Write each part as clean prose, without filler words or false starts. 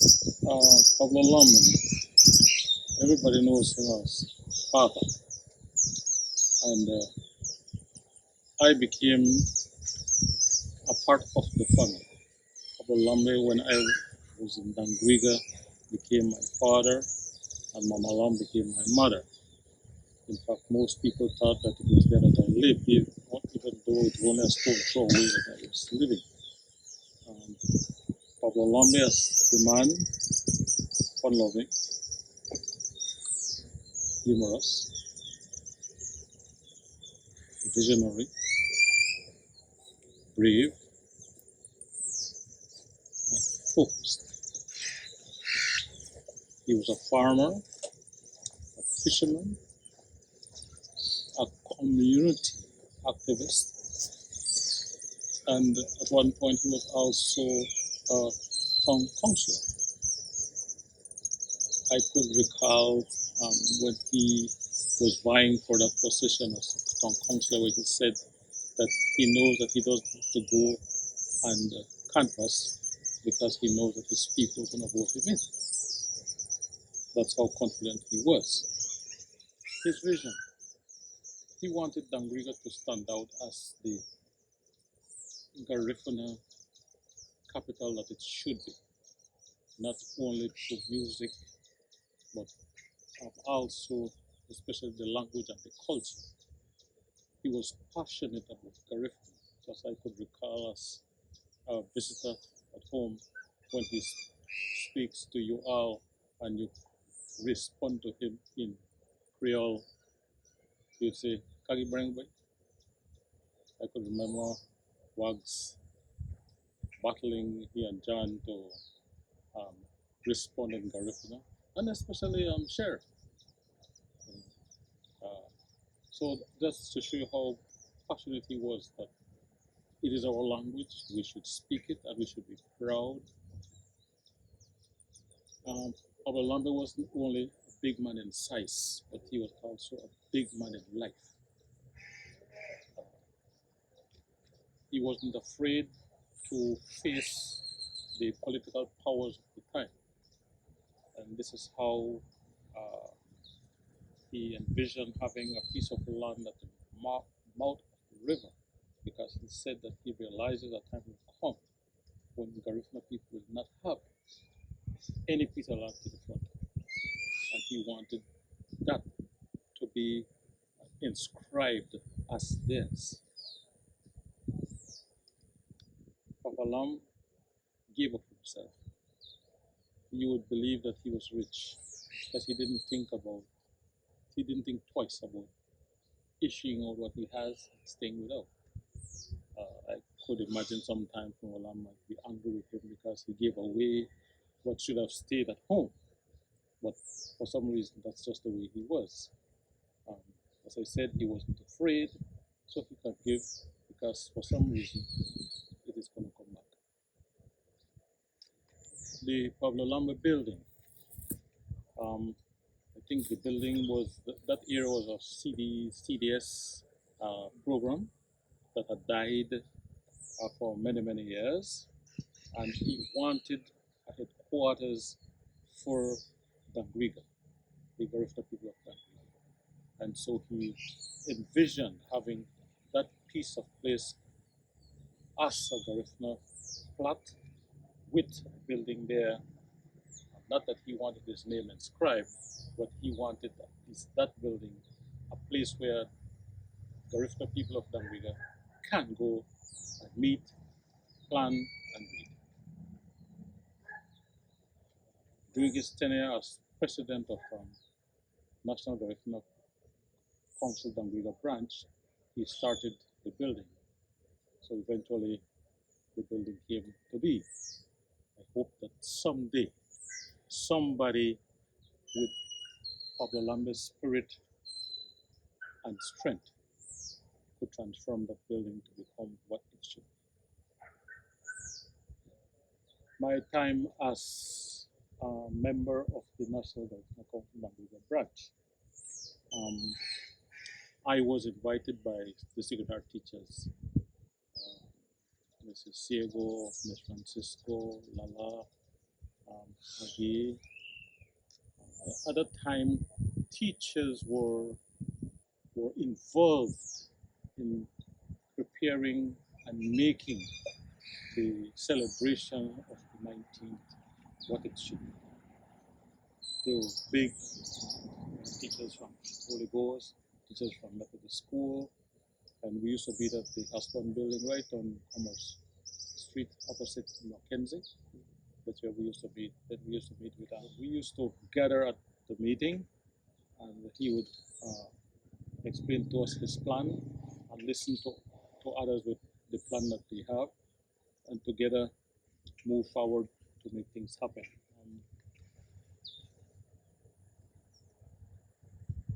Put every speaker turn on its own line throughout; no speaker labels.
Pablo Lambey, everybody knows him as Papa, and I became a part of the family. Pablo Lambey, when I was in Dangriga, became my father, and Mama Lam became my mother. In fact, most people thought that it was there that I lived, even though it was only a stone throw away that I was living. Um, Pablo Lambey as the man, fun-loving, humorous, visionary, brave, and focused. He was a farmer, a fisherman, a community activist, and at one point he was also a town councillor. I could recall when he was vying for that position as town councillor, where he said that he knows that he doesn't have to go and canvass because he knows that his people are going to vote him in. That's how confident he was. His vision. He wanted Dangriga to stand out as the Garifuna capital that it should be, not only through music, but also, especially the language and the culture. He was passionate about Garifuna, as I could recall as a visitor at home when he speaks to you all and you respond to him in Creole, you'd say, Kagi Brengwe. I could remember Wags battling he and John to um, respond in Garifuna, and especially Sheriff. Uh, so that's to show you how passionate he was that it is our language, we should speak it, and we should be proud. Pablo Lambey wasn't only a big man in size, but he was also a big man in life. He wasn't afraid to face the political powers of the time. And this is how uh, he envisioned having a piece of land at the mouth of the river, because he said that he realizes a time will come when the Garifuna people will not have any piece of land to the front. And he wanted that to be inscribed as theirs. Papa Lam gave up himself. You would believe that he was rich, because he didn't think twice about issuing out what he has and staying without. I could imagine sometimes Lam might be angry with him because he gave away what should have stayed at home. But for some reason, that's just the way he was. Um, as I said, he wasn't afraid, so he could give because for some reason it is going to come back. The Pablo Lambey building. I think the building was that era was a CDS program that had died for many years, and he wanted a headquarters for Dangriga, the Garifuna people of Dangriga. And so he envisioned having that piece of place as a Garifuna flat with a building there. Not that he wanted his name inscribed, but he wanted that building a place where Garifuna people of Dangriga can go and meet, plan, and read. During his tenure as president of National Garifuna Council Dangriga branch, he started the building. So eventually the building came to be. I hope that someday somebody with Pablo Lambey's spirit and strength could transform that building to become what it should be. My time as a member of the National Garifuna Council Dangriga branch, I was invited by the secretary teachers, Mrs. Ciego, Ms. Francisco, Lala, Again, at that time, teachers were involved in preparing and making the celebration of the 19th what it should be. There were big teachers from Holy Ghost, teachers from Methodist School, and we used to meet at the Aspen building right on Commerce Street opposite Mackenzie. That's where we used to meet. That we used to meet with. We used to gather at the meeting, and he would explain to us his plan and listen to others with the plan that they have, and together move forward to make things happen.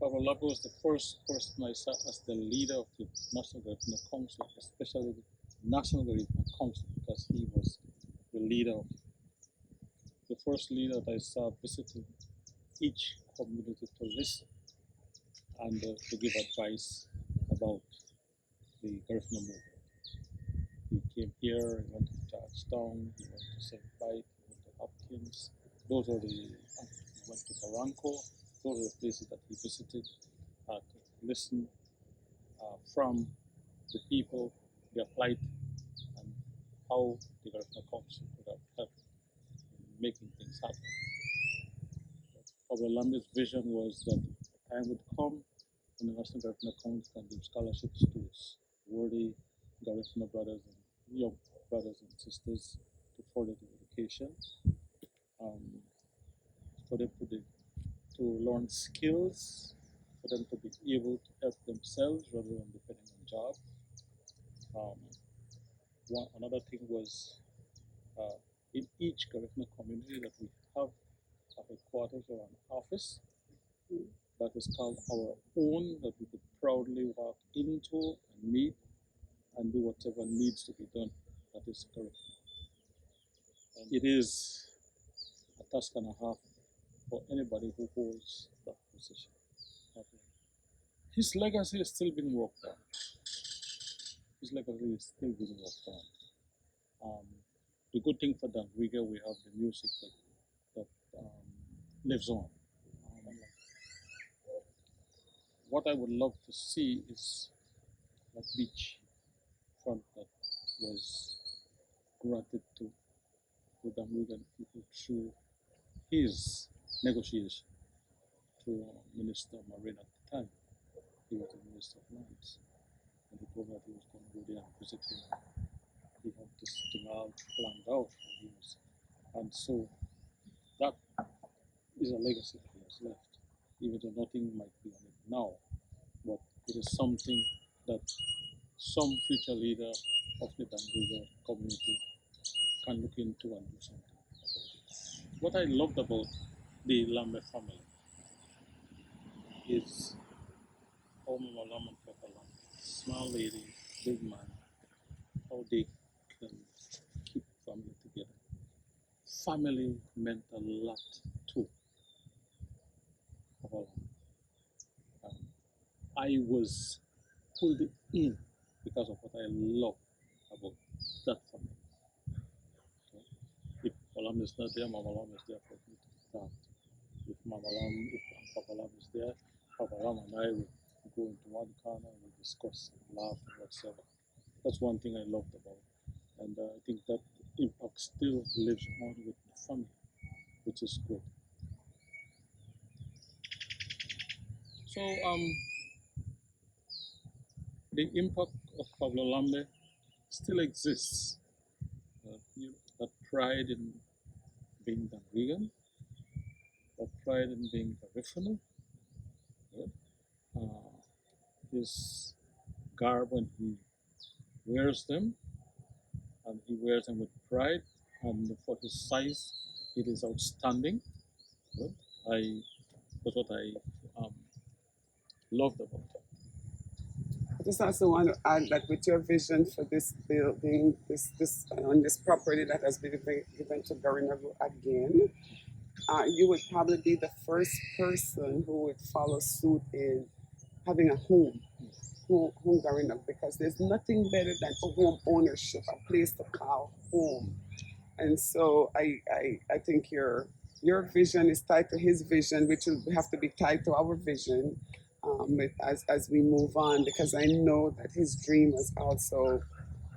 Pablo Lambey was the first person I saw as the leader of the National Garifuna Council, especially the National Garifuna Council, because he was the leader of the first leader that I saw visiting each community to listen and to give advice about the Garifuna movement. He came here, he went to Georgetown, he went to St. Pete, he went to Hopkins. He went to Barranco. Those are the places that he visited to listen from the people, their plight, and how the Garifuna Council could have helped in making things happen. Pablo Lambey's vision was that a time would come when the National Garifuna Council can give scholarships to its worthy Garifuna brothers and young brothers and sisters to further their education, for them to learn skills, for them to be able to help themselves rather than depending on jobs. Another thing was in each Garifuna community that we have a headquarters or an office that is called our own, that we could proudly walk into and meet and do whatever needs to be done. That is Garifuna. And it is a task and a half for anybody who holds that position. His legacy is still being worked on. His legacy is still being worked on. The good thing for Dangriga, we have the music that lives on. What I would love to see is that beach front that was granted to Dangriga people through his negotiation to Minister Marine at the time. He was the Minister of Lands, and he told me that he was going to go there and visit him. He had this thing all planned out for years, and so that is a legacy that he has left, even though nothing might be on it now. But it is something that some future leader of the Dangriga community can look into and do something about it. What I loved about the Lambey family is how Mama Lam and Papa Lam, small lady, big man, how they can keep family together. Family meant a lot to Papa Lam. I was pulled in because of what I love about that family. So if Papa Lam is not there, Mama Lam is there for me to talk to. If Papa Lam is there, Papa Lam and I will go into one corner and we discuss and laugh and whatsoever. That's one thing I loved about it. And I think that impact still lives on with the family, which is good. So the impact of Pablo Lambey still exists. That pride in being Dangrigan, that pride in being Garifuna, his garb when he wears them, and he wears them with pride, and for his size, it is outstanding. Good. That's what I loved about it.
I just also want to add that with your vision for this building, this on this property that has been given to Garifuna again, you would probably be the first person who would follow suit in having a home Garifuna, because there's nothing better than a home ownership, a place to call home. And so I think your vision is tied to his vision, which will have to be tied to our vision as we move on, because I know that his dream was also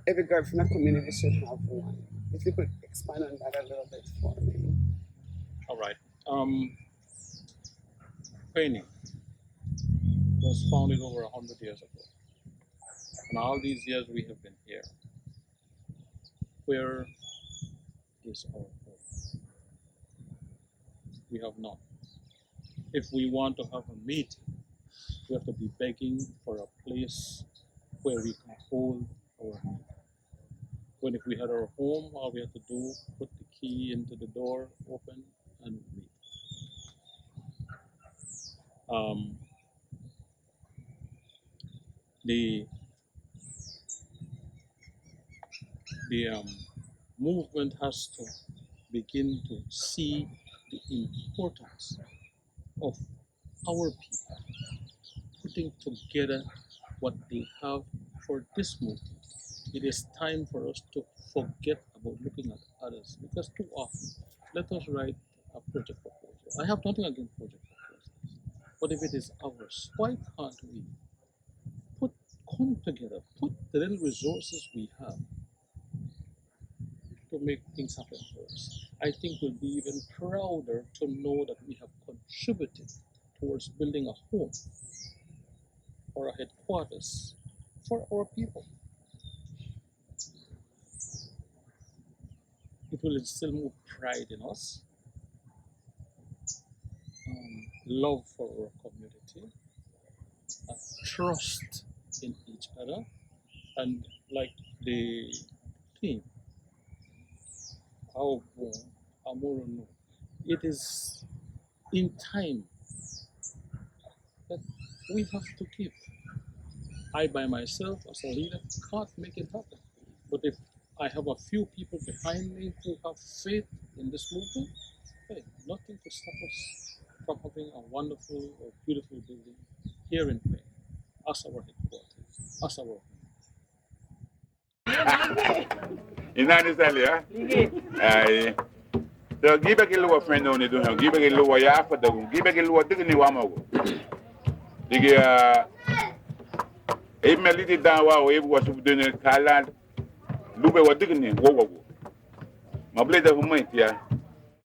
every Garifuna community should have one. If you could expand on that a little bit for me.
All right. Painting was founded over 100 years ago. And all these years we have been here. Where is our home? We have none. If we want to have a meeting, we have to be begging for a place where we can hold our meeting. When if we had our home, all we have to do, put the key into the door, open, and meet. The movement has to begin to see the importance of our people putting together what they have for this movement. It is time for us to forget about looking at others, because too often, let us write a project proposal. I have nothing against project proposals, but if it is ours, why can't we come together, put the little resources we have to make things happen for us? I think we'll be even prouder to know that we have contributed towards building a home or a headquarters for our people. It will instill more pride in us, love for our community, trust in each other, and like the theme, our bone, amor no. It is in time that we have to give. I by myself as a leader can't make it happen. But if I have a few people behind me who have faith in this movement, hey, nothing to stop us from having a wonderful or beautiful building here in Plain as our headquarters, as our
Inani ya? Ay. So gibe ke luwa friend oni do gibe ke luwa ya fa da gibe ke luwa digni wa mago. Digi e meliti da wa o e wa su de kala lube wa digni wo wo. Ma ble da humai ya.